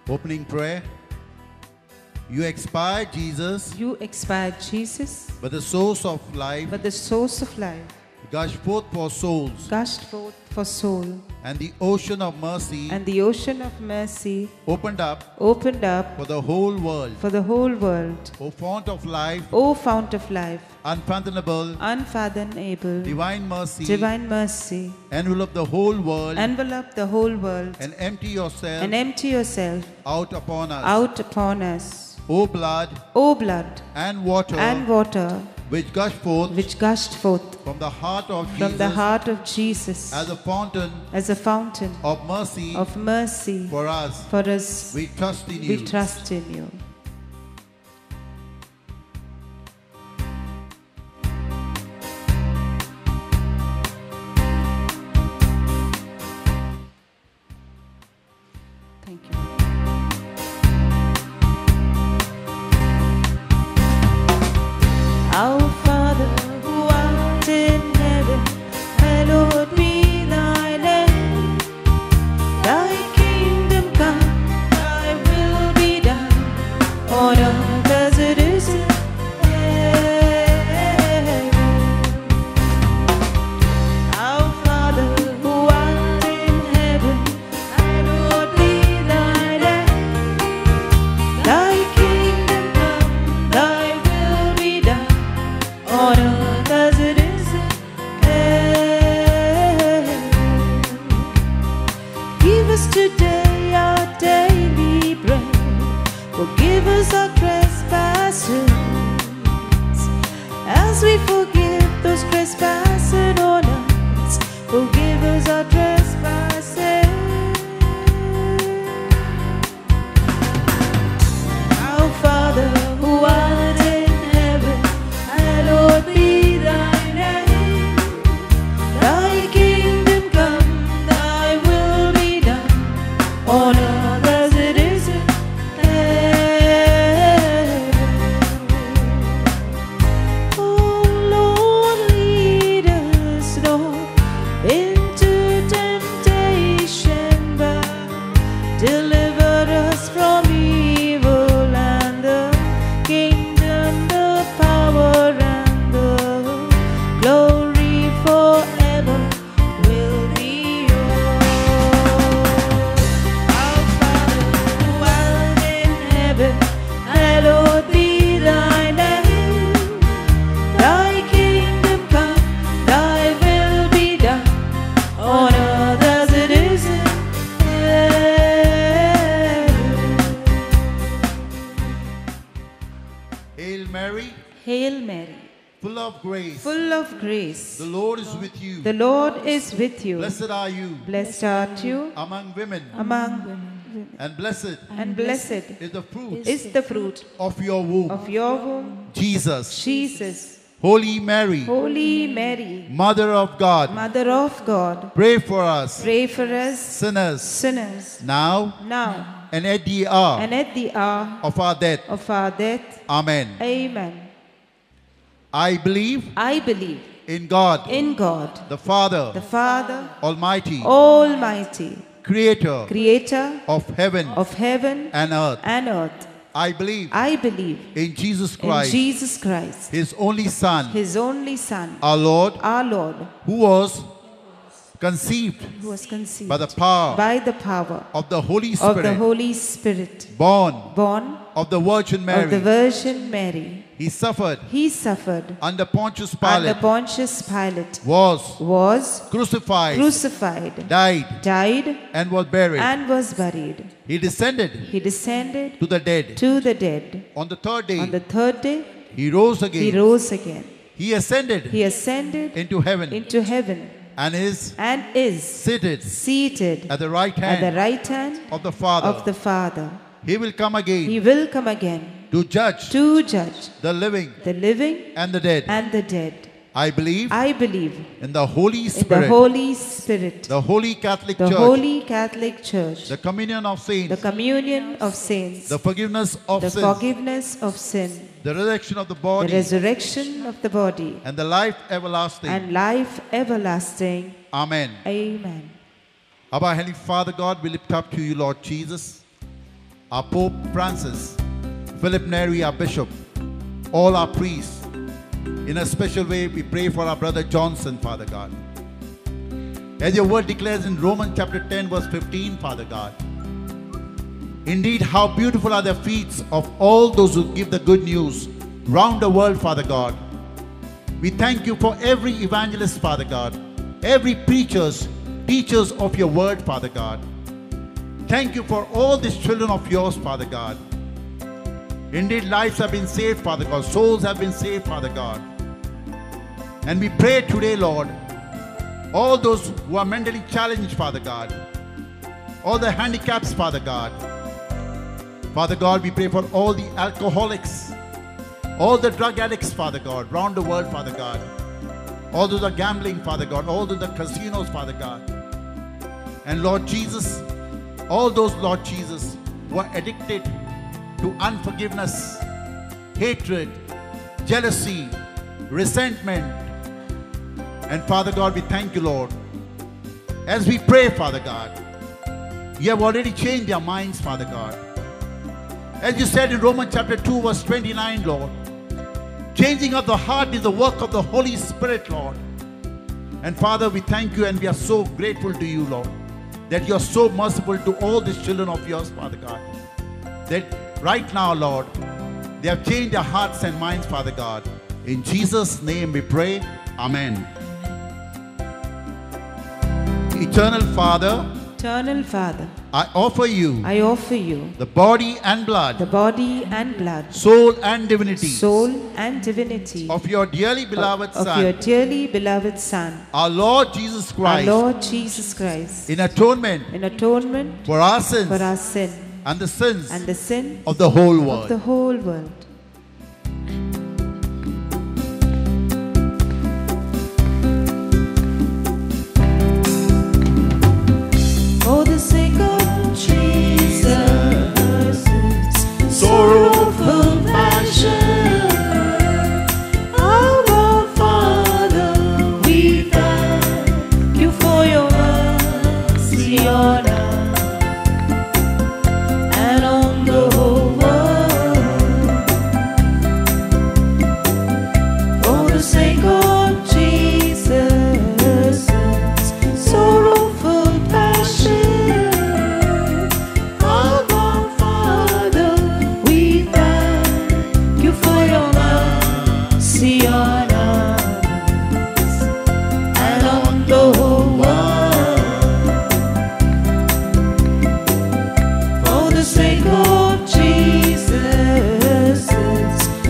Opening prayer. You expired, Jesus, You expired, Jesus, but the source of life but the source of life gushed forth for souls, gushed forth for soul, and the ocean of mercy and the ocean of mercy opened up opened up for the whole world. for the whole world. O fount of life, O fount of life, unfathomable, unfathomable, divine mercy, divine mercy, envelop the whole world envelop the whole world and empty yourself and empty yourself out upon us. out upon us. O blood O blood and water and water which gushed forth which gushed forth from the heart of from Jesus the heart of Jesus as a fountain of mercy for us. for us. We trust in you. We trust in you. Thank you. Our Father who art in heaven, hallowed be thy name. Thy kingdom come, thy will be done, on earth as it is in heaven. Our Father who art in heaven, hallowed be thy name. Thy kingdom come, thy will be done, on earth as it is in heaven. Give us today our daily bread. Forgive us our trespasses, as we forgive those trespassing on us. Forgive us our trespasses. Our Father who art in heaven, hallowed be thy name. Thy kingdom come, thy will be done, on earth as it is in heaven. Oh Lord, lead us not into temptation, but deliver us from evil. And the kingdom, the power, and the glory forever will be yours. Our Father who art in heaven, hallowed be thy name. Thy kingdom come, thy will be done, on earth as it is in heaven. Hail Mary, Hail Mary, full of grace. full of grace. The Lord is with you. The Lord is with you. Blessed are you Blessed art you among women, among women, and blessed and blessed is the fruit is the fruit of your womb, of your womb, Jesus. Jesus. Holy Mary, Holy Mary, Mother of God, Mother of God, pray for us pray for us sinners, sinners, now now and at the hour and at the hour of our death. of our death. Amen. Amen. I believe I believe in God, in God, the Father, the Father Almighty, Almighty, Creator Creator of heaven of heaven and earth. and earth. I believe I believe in Jesus in Christ, Jesus Christ, His only Son, His only Son, our Lord, who who was conceived was conceived by the power by the power of the Holy of the Spirit, Holy Spirit, born born of the Virgin of the Mary. Virgin Mary. He suffered He suffered under Pontius under Pilate, Pontius Pilate, was crucified, died, died, and was buried. and was buried. He descended He descended to the dead. to the dead. On the third On the day, third day, He rose He again. rose again. He ascended He ascended into heaven into heaven and is and is seated seated at the right at the hand right hand of the Father. of the Father. He will come again He will come again to judge to judge the living the living and the dead. and the dead. I believe I believe in the Holy in the Spirit, Holy Spirit, the Holy Catholic the Church, Holy Catholic Church, the communion of the saints, communion of saints, the forgiveness of the sins, forgiveness of sin, the resurrection of the the body, resurrection of the body, and the life everlasting. and life everlasting. Amen. Amen. Our Heavenly Father God, we lift up to you, Lord Jesus, our Pope Francis, Philip Neri, our Bishop, all our priests. In a special way, we pray for our brother Johnson, Father God. As your word declares in Romans chapter 10, verse 15, Father God, indeed, how beautiful are the feet of all those who give the good news round the world, Father God. We thank you for every evangelist, Father God, every preachers, teachers of your word, Father God. Thank you for all these children of yours, Father God. Indeed, lives have been saved, Father God. Souls have been saved, Father God. And we pray today, Lord, all those who are mentally challenged, Father God, all the handicaps, Father God. Father God, we pray for all the alcoholics, all the drug addicts, Father God, round the world, Father God. All those are gambling, Father God, all those are casinos, Father God. And Lord Jesus, all those, Lord Jesus, who are addicted to unforgiveness, hatred, jealousy, resentment. And Father God, we thank you, Lord. As we pray, Father God, you have already changed their minds, Father God. As you said in Romans chapter 2, verse 29, Lord, changing of the heart is the work of the Holy Spirit, Lord. And Father, we thank you and we are so grateful to you, Lord, that you are so merciful to all these children of yours, Father God. That right now, Lord, they have changed their hearts and minds, Father God. In Jesus' name we pray. Amen. Eternal Father, I offer you the body and blood, soul and divinity of your dearly beloved Son, our Lord Jesus Christ, in atonement for our sins and the sins of the whole world. For the sake of Jesus' sorrowful passion, our Father, we thank you for your mercy on us and on the whole world. For the sake of Jesus' sorrowful passion, on us and on the whole world. For the sake of Jesus'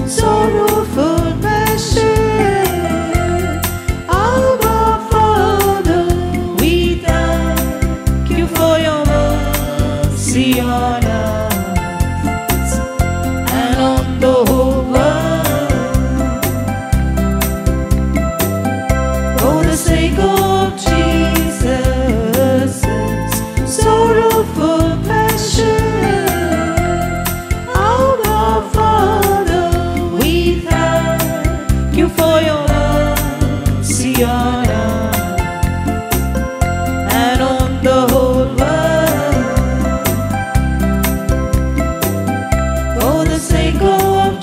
sorrowful passion, our Father, we thank you for your mercy on us and on the whole world. For the sake of Jesus' sorrowful passion, our Father, we thank you for your mercy on us and on the whole world. For the sake of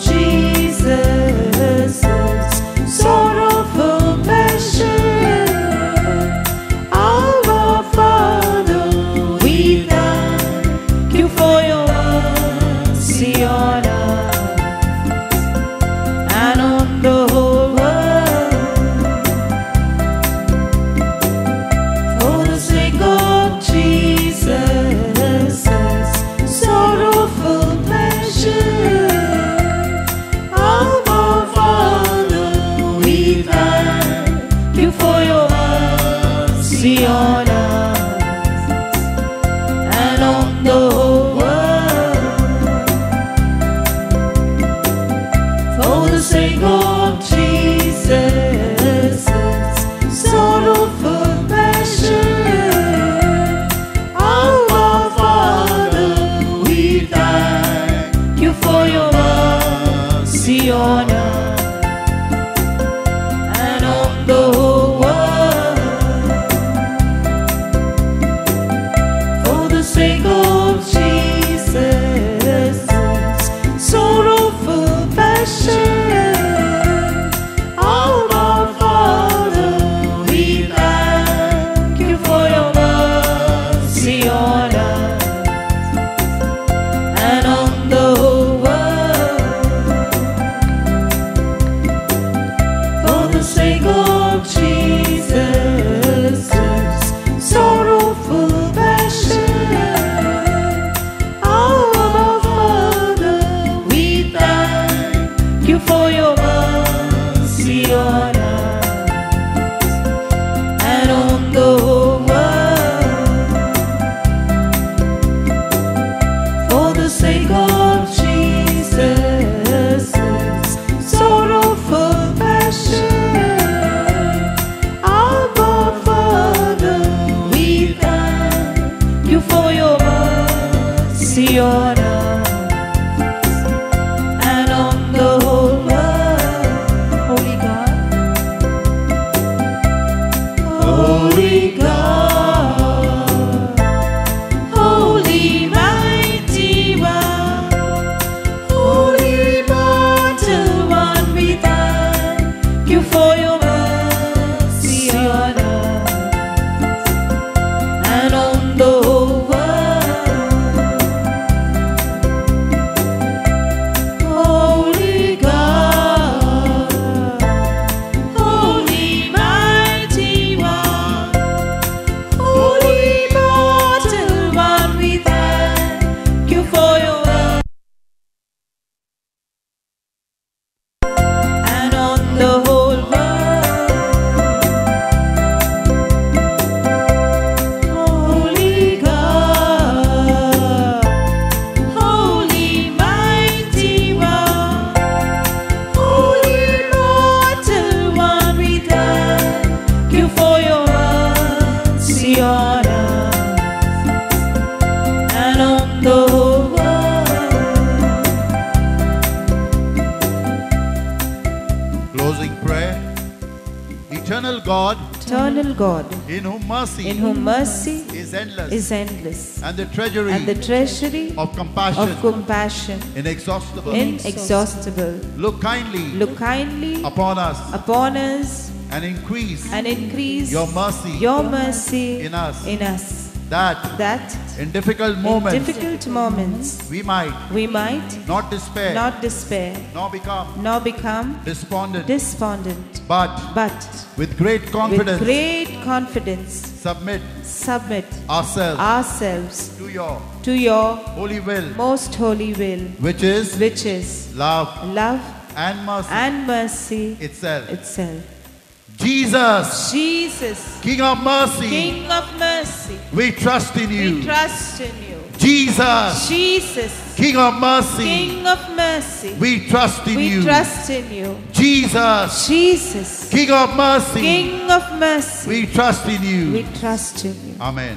on earth and on the whole world. Holy God, Holy God, Holy mighty one, Holy immortal one, we thank you for your mercy on earth and on the whole world. Holy God, Holy mighty one, Holy immortal one, we thank you for your mercy and on the whole world. Holy God, Holy mighty one, Holy immortal one, we thank you for your mercy on earth and on the whole world. Closing prayer. Eternal God, Eternal God, in whom mercy in whom mercy is endless, is endless, and the treasury and the treasury of compassion of compassion inexhaustible. inexhaustible. Look kindly Look kindly upon us upon us and increase and increase your mercy your mercy in us, that that in difficult in moments difficult moments we might we might not despair not despair nor become despondent, but with great with confidence great confidence submit ourselves to your to your holy will, most holy will, which is love and mercy and mercy itself. Jesus, King of mercy, King of mercy, we trust in you. we trust in you. Jesus, King of mercy, King of mercy, we trust in we you. trust in you. Jesus, Jesus, King of mercy, King of mercy, we trust in you. we trust in you. Amen.